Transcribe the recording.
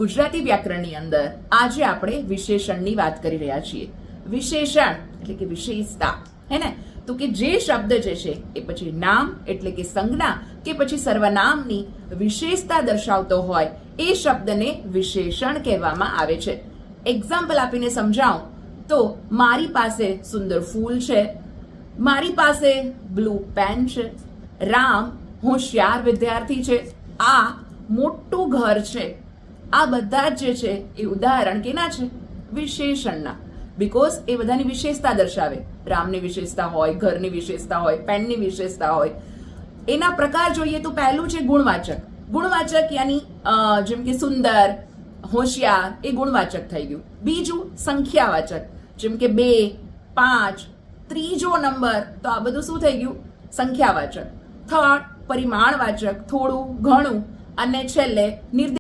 ગુજરાતી વ્યાકરણની અંદર આજે આપણે વિશેષણની વાત કરી રહ્યા છીએ. વિશેષણ એટલે કે વિશેષતા, હે ને? તો કે જે શબ્દ જે છે એ પછી નામ એટલે કે સંજ્ઞા કે પછી સર્વનામની વિશેષતા દર્શાવતો હોય એ શબ્દને વિશેષણ કહેવામાં આવે છે. એક્ઝામ્પલ આપીને સમજાવું તો મારી પાસે સુંદર ફૂલ છે, મારી પાસે બ્લુ પેન છે, રામ હોશિયાર વિદ્યાર્થી છે, આ મોટું ઘર છે. આ બધા જ જે છે એ ઉદાહરણ કેના છે? વિશેષણના. બીકોઝ એ બધાની વિશેષતા દર્શાવે. રામની વિશેષતા હોય, ઘરની વિશેષતા હોય, પેનની વિશેષતા હોય. એના પ્રકાર જોઈએ તો પહેલું છે ગુણવાચક. ગુણવાચક યાની જેમ કે સુંદર, હોશિયાર એ ગુણવાચક થઈ ગયું. બીજું સંખ્યાવાચક, જેમ કે 2, 5, ત્રીજો નંબર, તો આ બધું શું થઈ ગયું? સંખ્યાવાચક. થર્ડ પરિમાણવાચક, થોડું ઘણું, અને છેલ્લે નિર્દેશ